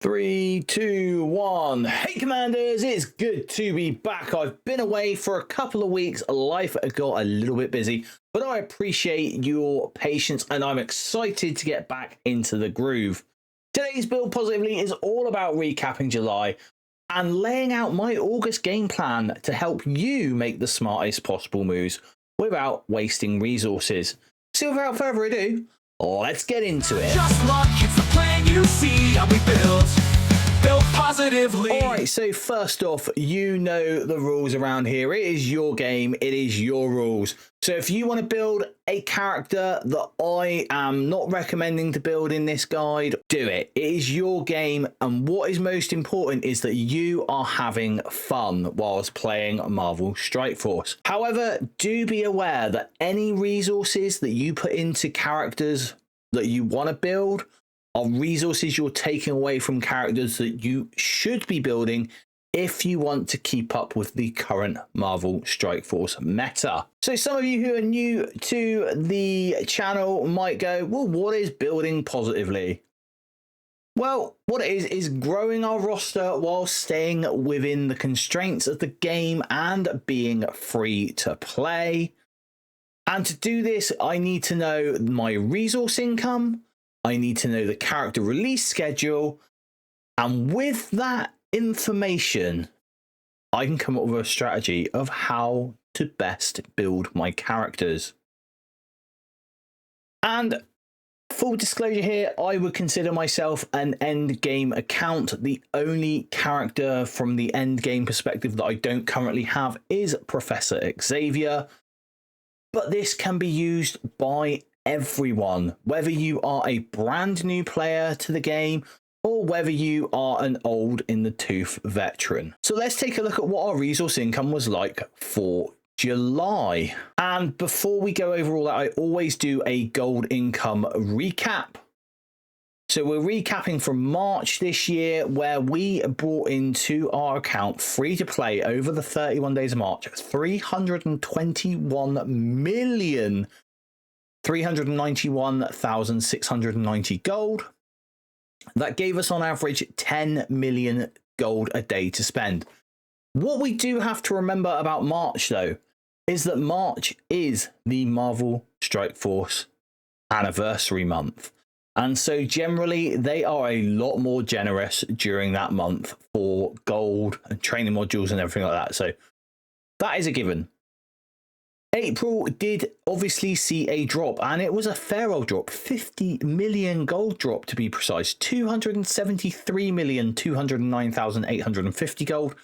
Three, two, one. Hey, Commanders, it's good to be back. I've been away for a couple of weeks. Life got a little bit busy, but I appreciate your patience and I'm excited to get back into the groove. Today's build positively is all about recapping July and laying out my August game plan to help you make the smartest possible moves without wasting resources. So without further ado, let's get into it. Just luck, it's the plan you see how we build positively. All right, so first off, you know the rules around here. It is your game, it is your rules. So if you want to build a character that I am not recommending to build in this guide, do it. It is your game, and what is most important is that you are having fun whilst playing Marvel Strike Force. However, do be aware that any resources that you put into characters that you want to build are resources you're taking away from characters that you should be building if you want to keep up with the current Marvel Strike Force meta. So some of you who are new to the channel might go, well, what is building positively? Well, what it is growing our roster while staying within the constraints of the game and being free to play. And to do this, I need to know my resource income, I need to know the character release schedule, and with that information, I can come up with a strategy of how to best build my characters. And full disclosure here, I would consider myself an end game account. The only character from the end game perspective that I don't currently have is Professor Xavier, but this can be used by everyone, whether you are a brand new player to the game or whether you are an old in the tooth veteran. So let's take a look at what our resource income was like for July. And before we go over all that, I always do a gold income recap. So we're recapping from March this year, where we brought into our account free to play over the 31 days of March 321,391,690 gold. That gave us on average 10 million gold a day to spend. What we do have to remember about March, though, is that March is the Marvel Strike Force anniversary month. And so generally, they are a lot more generous during that month for gold and training modules and everything like that. So that is a given. April did obviously see a drop, and it was a fair old drop, 50 million gold drop to be precise, 273,209,850 gold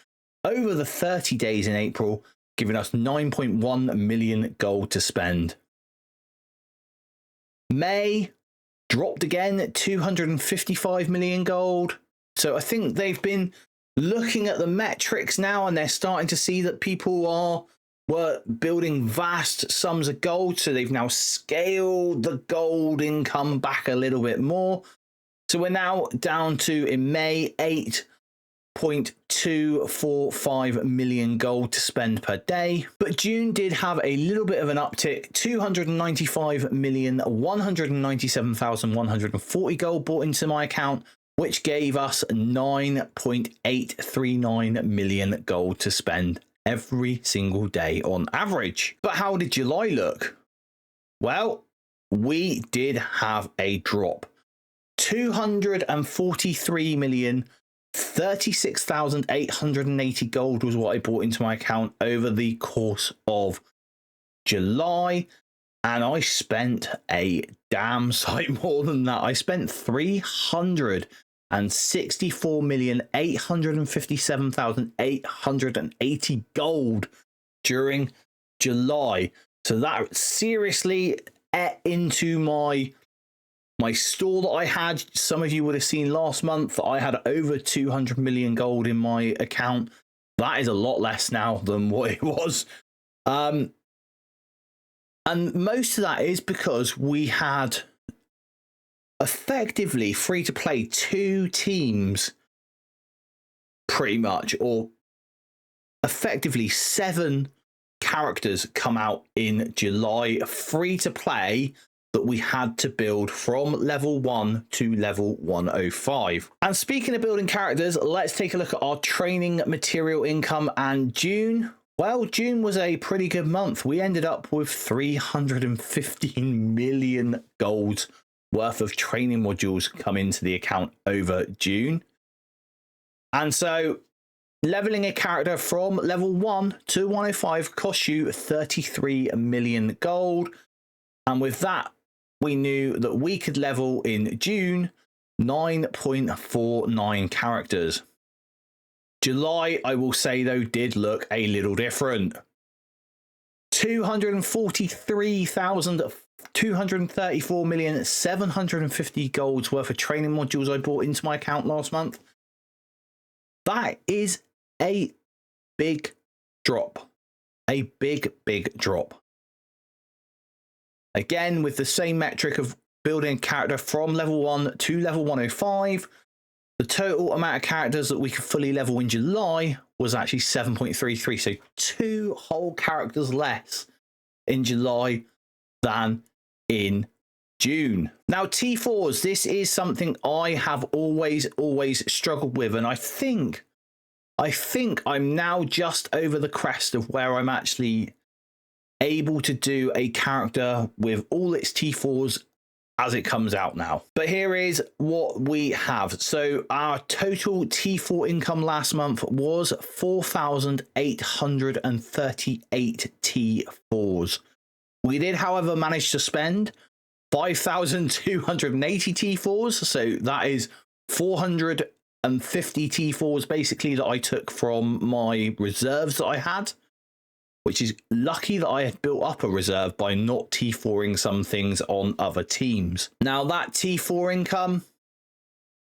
over the 30 days in April, giving us 9.1 million gold to spend. May dropped again at 255 million gold. So I think they've been looking at the metrics now, and they're starting to see that people were building vast sums of gold, so they've now scaled the gold income back a little bit more. So we're now down to, in May, 8.245 million gold to spend per day. But June did have a little bit of an uptick, 295,197,140 gold bought into my account, which gave us 9.839 million gold to spend every single day on average. But how did July look? Well, we did have a drop. 243,036,880 gold was what I bought into my account over the course of July, and I spent a damn sight more than that. I spent 364,857,880 gold during July. So that seriously ate into my store that I had. Some of you would have seen last month I had over 200 million gold in my account. That is a lot less now than what it was. And most of that is because we had effectively free to play 2 teams pretty much, or effectively 7 characters come out in July free to play that we had to build from level 1 to level 105. And speaking of building characters, let's take a look at our training material income. And June, well, June was a pretty good month. We ended up with 315 million gold worth of training modules come into the account over June. And so leveling a character from level 1 to 105 costs you 33 million gold. And with that, we knew that we could level in June 9.49 characters. July, I will say though, did look a little different. 234,750 golds worth of training modules I bought into my account last month. That is a big drop. A big drop. Again, with the same metric of building a character from level 1 to level 105, the total amount of characters that we could fully level in July was actually 7.33. So 2 whole characters less in July than in June. Now, T4s, this is something I have always struggled with. And I think I'm now just over the crest of where I'm actually able to do a character with all its T4s as it comes out now. But here is what we have. So our total T4 income last month was 4,838 T4s. We did, however, manage to spend 5,280 T4s. So that is 450 T4s basically that I took from my reserves that I had, which is lucky that I had built up a reserve by not T4ing some things on other teams. Now that T4 income,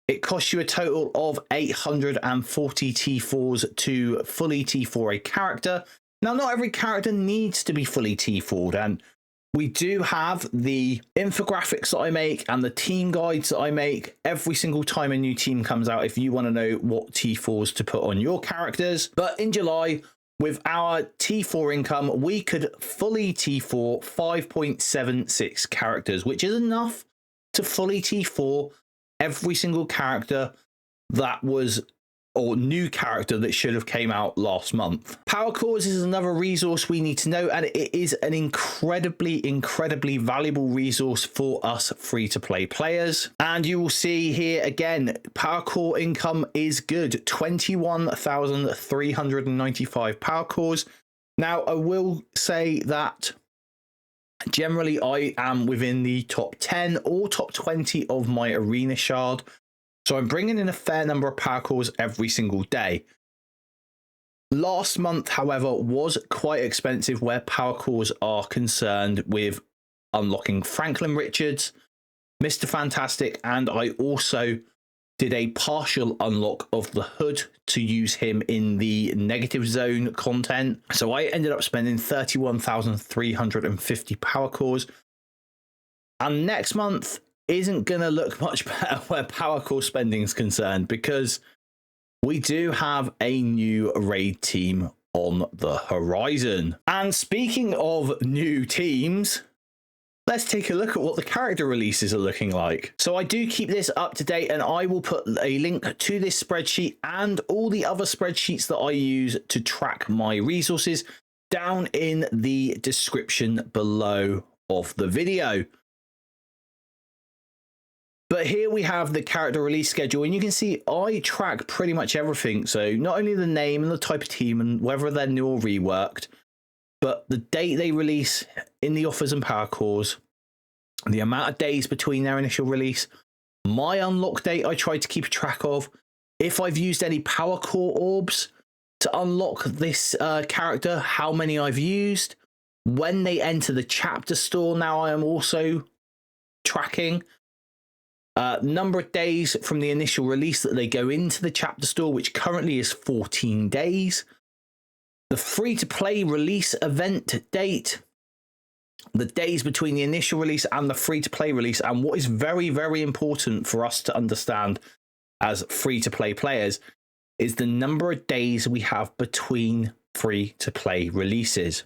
it costs you a total of 840 T4s to fully T4 a character. Now, not every character needs to be fully T4'd, and we do have the infographics that I make and the team guides that I make every single time a new team comes out if you want to know what T4s to put on your characters. But in July, with our T4 income, we could fully T4 5.76 characters, which is enough to fully T4 every single character that was, or new character that should have came out last month. Power cores is another resource we need to know, and it is an incredibly valuable resource for us free-to-play players. And you will see here again, power core income is good, 21,395 power cores. Now, I will say that generally I am within the top 10 or top 20 of my arena shard. So I'm bringing in a fair number of power cores every single day. Last month, however, was quite expensive where power cores are concerned, with unlocking Franklin Richards, Mr. Fantastic, and I also did a partial unlock of the Hood to use him in the negative zone content. So I ended up spending 31,350 power cores. And next month isn't going to look much better where power core spending is concerned, because we do have a new raid team on the horizon. And speaking of new teams, let's take a look at what the character releases are looking like. So I do keep this up to date, and I will put a link to this spreadsheet and all the other spreadsheets that I use to track my resources down in the description below of the video. But here we have the character release schedule, and you can see I track pretty much everything. So not only the name and the type of team and whether they're new or reworked, but the date they release in the offers and power cores, the amount of days between their initial release, my unlock date I try to keep track of, if I've used any power core orbs to unlock this character, how many I've used, when they enter the chapter store. Now I am also tracking number of days from the initial release that they go into the chapter store, which currently is 14 days. The free-to-play release event date, the days between the initial release and the free-to-play release, and what is very important for us to understand as free-to-play players is the number of days we have between free-to-play releases.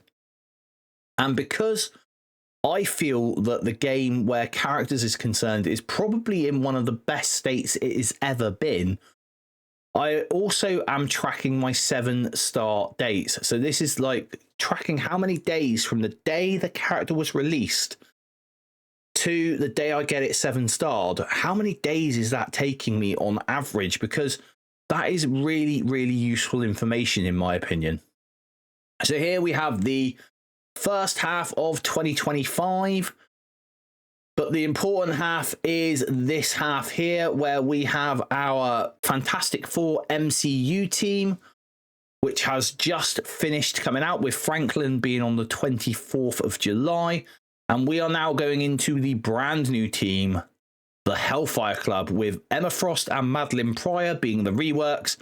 And because I feel that the game where characters is concerned is probably in one of the best states it has ever been. I also am tracking my 7-star dates. So this is like tracking how many days from the day the character was released to the day I get it 7-starred. How many days is that taking me on average? Because that is really, really useful information in my opinion. So here we have the first half of 2025. But the important half is this half here, where we have our Fantastic Four MCU team, which has just finished coming out, with Franklin being on the 24th of July. And we are now going into the brand new team, the Hellfire Club, with Emma Frost and Madeline Pryor being the reworks,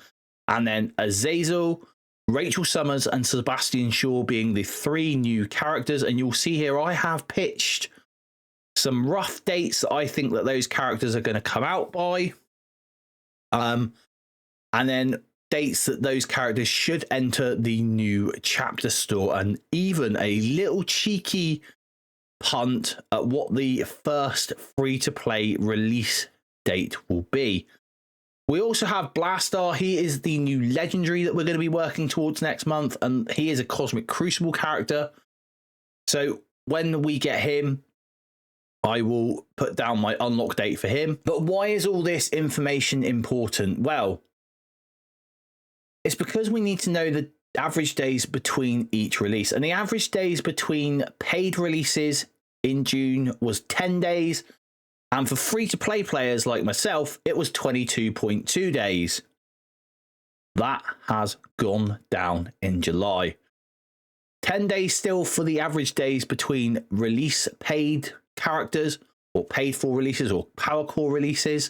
and then Azazel, Rachel Summers, and Sebastian Shaw being the 3 new characters. And you'll see here I have pitched some rough dates that I think that those characters are going to come out by. And then dates that those characters should enter the new chapter store, and even a little cheeky punt at what the first free-to-play release date will be. We also have Blastar. He is the new legendary that we're going to be working towards next month, and he is a Cosmic Crucible character. So when we get him, I will put down my unlock date for him. But why is all this information important? Well, it's because we need to know the average days between each release. And the average days between paid releases in June was 10 days. And for free-to-play players like myself, it was 22.2 days. That has gone down in July. 10 days still for the average days between release paid characters, or paid for releases, or power core releases.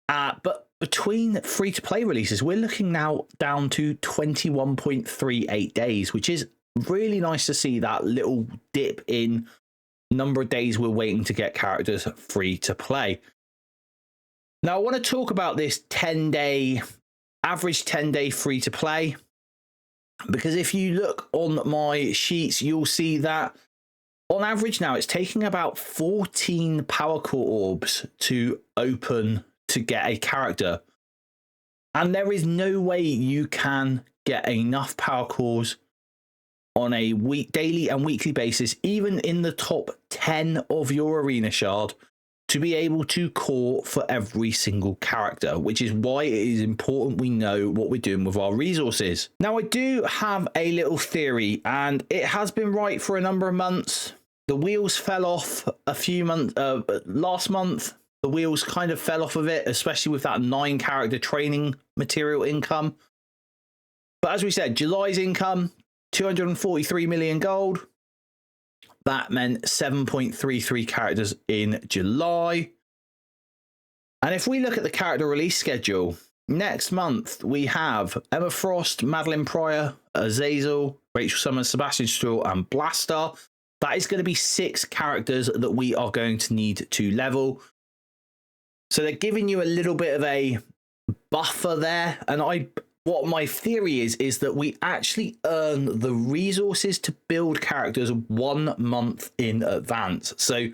But between free-to-play releases, we're looking now down to 21.38 days, which is really nice to see that little dip in number of days we're waiting to get characters free to play. Now, I want to talk about this 10-day, average 10-day free to play, because if you look on my sheets, you'll see that on average now it's taking about 14 power core orbs to open to get a character. And there is no way you can get enough power cores on a daily and weekly basis, even in the top 10 of your arena shard, to be able to core for every single character, which is why it is important we know what we're doing with our resources. Now, I do have a little theory, and it has been right for a number of months. The wheels fell off a few months, last month. The wheels kind of fell off of it, especially with that 9 character training material income. But as we said, July's income, 243 million gold. That meant 7.33 characters in July. And if we look at the character release schedule, next month we have Emma Frost, Madeline Pryor, Azazel, Rachel Summers, Sebastian Shaw, and Blastar. That is going to be 6 characters that we are going to need to level. So they're giving you a little bit of a buffer there. And what my theory is that we actually earn the resources to build characters 1 month in advance. So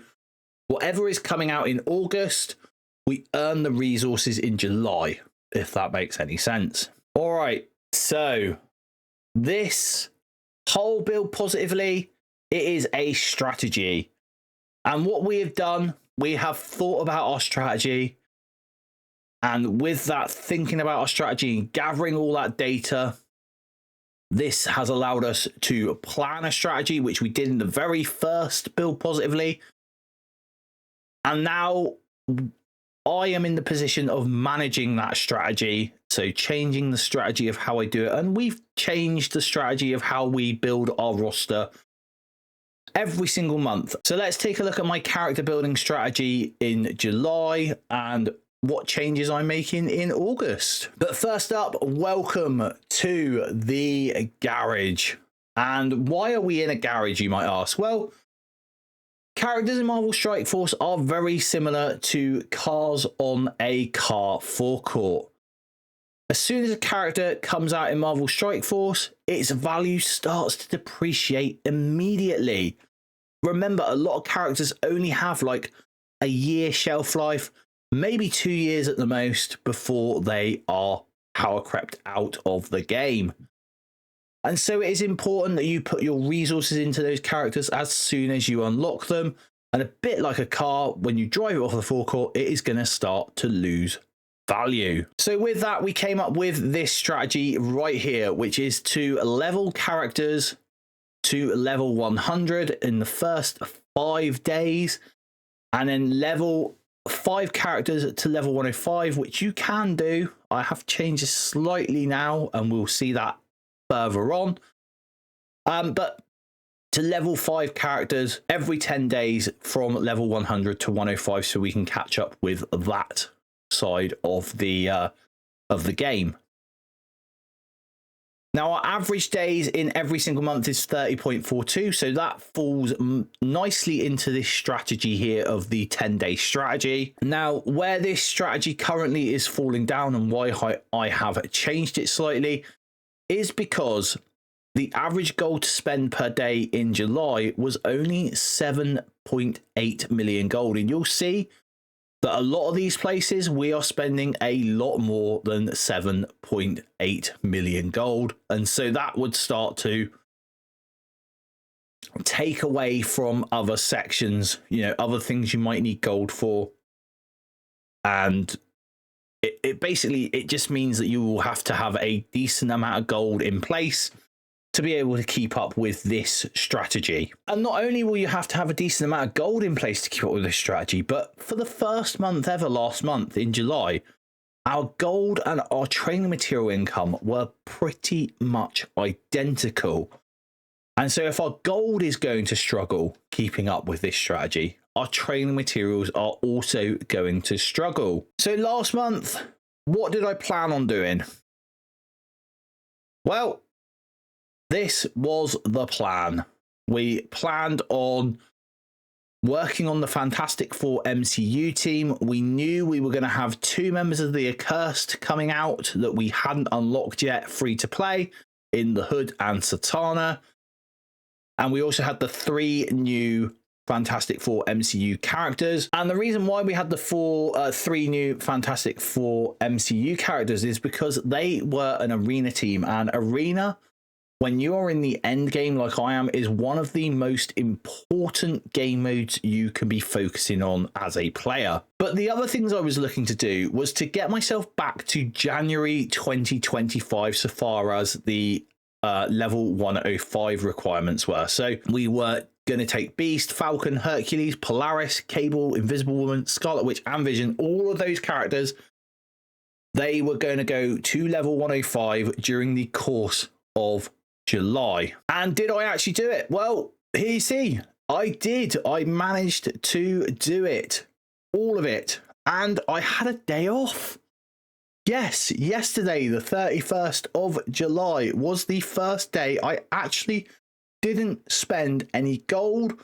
whatever is coming out in August, we earn the resources in July, if that makes any sense. All right, so this whole build positively, it is a strategy. And what we have done, we have thought about our strategy. And with that, thinking about our strategy and gathering all that data, this has allowed us to plan a strategy, which we did in the very first build positively. And now I am in the position of managing that strategy. So changing the strategy of how I do it. And we've changed the strategy of how we build our roster every single month. So let's take a look at my character building strategy in July and what changes I'm making in August. But first up, welcome to the garage. And why are we in a garage, you might ask? Well, characters in Marvel Strike Force are very similar to cars on a car forecourt. As soon as a character comes out in Marvel Strike Force, its value starts to depreciate immediately. remember, a lot of characters only have like a year shelf life, maybe 2 years at the most, before they are power crept out of the game. And so it is important that you put your resources into those characters as soon as you unlock them. And a bit like a car, when you drive it off the forecourt, it is going to start to lose value. So with that, we came up with this strategy right here, which is to level characters to level 100 in the first 5 days, and then level 5 characters to level 105, which you can do. I have changed this slightly now, and we'll see that further on. But to level 5 characters every 10 days from level 100 to 105, so we can catch up with that side of the game. Now, our average days in every single month is 30.42, so that falls nicely into this strategy here of the 10-day strategy. Now, where this strategy currently is falling down and why I have changed it slightly is because the average gold to spend per day in July was only 7.8 million gold, and you'll see that a lot of these places we are spending a lot more than 7.8 million gold, and so that would start to take away from other sections, you know, other things you might need gold for. And it basically, it just means that you will have to have a decent amount of gold in place to be able to keep up with this strategy. And not only will you have to have a decent amount of gold in place to keep up with this strategy, but for the first month ever, last month in July, our gold and our training material income were pretty much identical. And so if our gold is going to struggle keeping up with this strategy, our training materials are also going to struggle. So last month, what did I plan on doing? Well, this was the plan. We planned on working on the Fantastic Four MCU team. We knew we were going to have 2 members of the Accursed coming out that we hadn't unlocked yet, free to play, in the Hood and Satana. And we also had the 3 new Fantastic Four MCU characters. And the reason why we had the 3 new Fantastic Four MCU characters is because they were an arena team, and arena, when you are in the end game like I am, is one of the most important game modes you can be focusing on as a player. But the other things I was looking to do was to get myself back to January 2025 so far as the level 105 requirements were. So we were going to take Beast, Falcon, Hercules, Polaris, Cable, Invisible Woman, Scarlet Witch, and Vision. All of those characters, they were going to go to level 105 during the course of July. And did I actually do it? Well, here you see, I did. I managed to do it, all of it, and I had a day off. Yes, yesterday, the 31st of July, was the first day I actually didn't spend any gold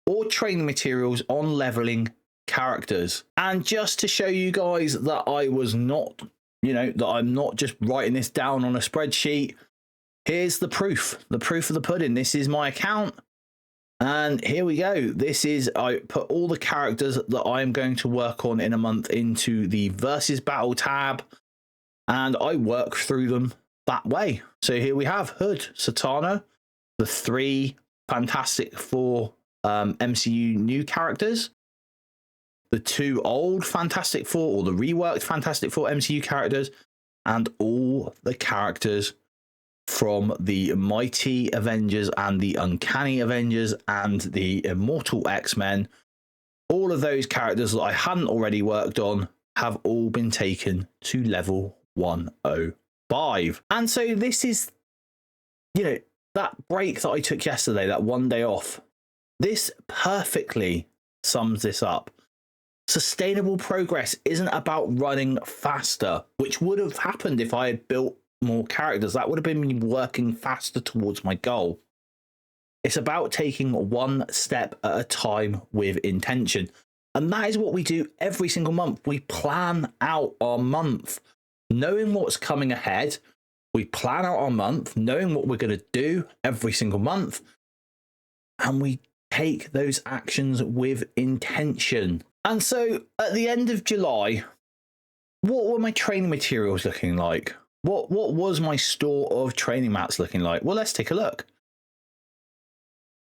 or training materials on leveling characters. And just to show you guys that I was not, you know, that I'm not just writing this down on a spreadsheet, here's the proof of the pudding. This is my account, and here we go. This is, I put all the characters that I'm going to work on in a month into the versus battle tab, and I work through them that way. So here we have Hood, Satana, the 3 Fantastic Four MCU new characters, the 2 old Fantastic Four, or the reworked Fantastic Four MCU characters, and all the characters from the Mighty Avengers and the Uncanny Avengers and the Immortal X-Men. All of those characters that I hadn't already worked on have all been taken to level 105. And so this is, you know, that break that I took yesterday, that 1 day off, this perfectly sums this up. Sustainable progress isn't about running faster, which would have happened if I had built more characters. That would have been me working faster towards my goal. It's about taking one step at a time with intention. And that is what we do every single month. We plan out our month, knowing what's coming ahead. We plan out our month, knowing what we're going to do every single month. And we take those actions with intention. And so at the end of July, what were my training materials looking like? What was my store of training mats looking like? Well, let's take a look.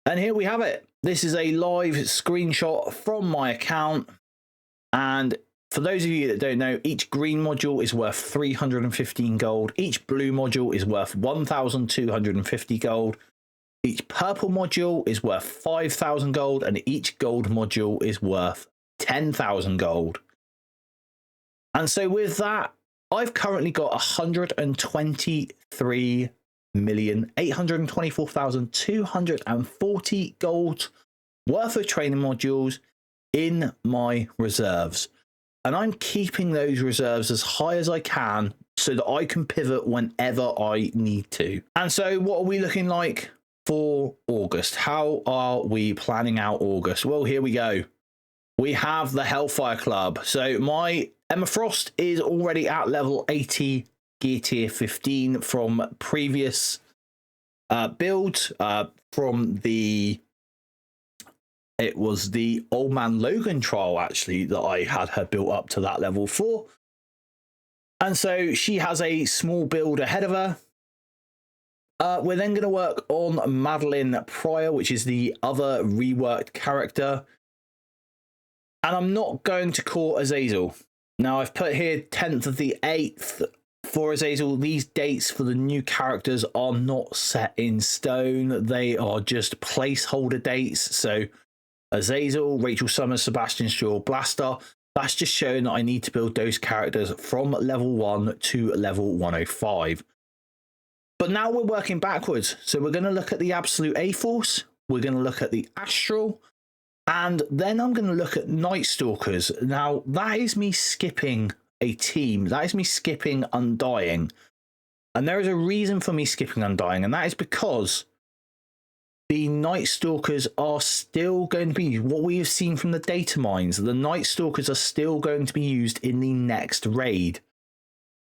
And here we have it. This is a live screenshot from my account. And for those of you that don't know, each green module is worth 315 gold. Each blue module is worth 1,250 gold. Each purple module is worth 5,000 gold. And each gold module is worth 10,000 gold. And so with that, I've currently got 123,824,240 gold worth of training modules in my reserves. And I'm keeping those reserves as high as I can so that I can pivot whenever I need to. And so what are we looking like for August? How are we planning out August? Well, here we go. We have the Hellfire Club. So my Emma Frost is already at level 80, gear tier 15 from previous builds. It was the Old Man Logan trial, actually, that I had her built up to that level 4. And so she has a small build ahead of her. We're then going to work on Madeline Pryor, which is the other reworked character. And I'm not going to call Azazel. Now, I've put here 10th of the 8th for Azazel. These dates for the new characters are not set in stone. They are just placeholder dates. So Azazel, Rachel Summers, Sebastian Shaw, Blaster. That's just showing that I need to build those characters from level 1 to level 105. But now we're working backwards. So we're going to look at the Absolute A-Force. We're going to look at the Astral. And then I'm going to look at Night Stalkers. Now, that is me skipping a team. That is me skipping Undying. And there is a reason for me skipping Undying. And that is because the Night Stalkers are still going to be what we have seen from the data mines. The Night Stalkers are still going to be used in the next raid.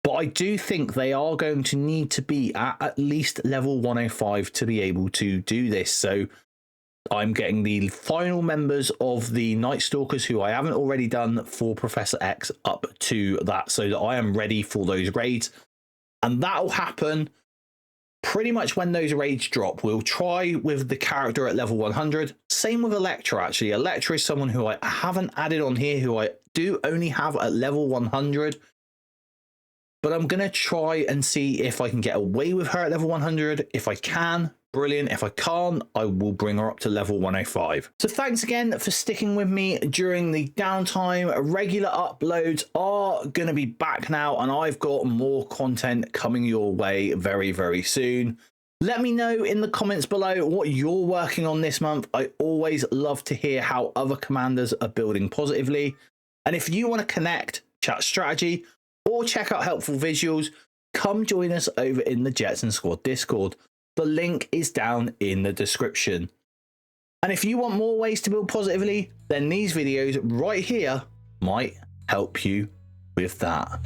But I do think they are going to need to be at least level 105 to be able to do this. So I'm getting the final members of the Night Stalkers who I haven't already done for Professor X up to that so that I am ready for those raids. And that'll happen pretty much when those raids drop. We'll try with the character at level 100. Same with Electra, actually. Electra is someone who I haven't added on here, who I do only have at level 100. But I'm going to try and see if I can get away with her at level 100. If I can, brilliant. If I can't, I will bring her up to level 105. So thanks again for sticking with me during the downtime. Regular uploads are going to be back now, and I've got more content coming your way very, very soon. Let me know in the comments below what you're working on this month. I always love to hear how other commanders are building positively. And if you want to connect, chat strategy, or check out helpful visuals, come join us over in the Jetson Squad Discord. The link is down in the description. And if you want more ways to build positively, then these videos right here might help you with that.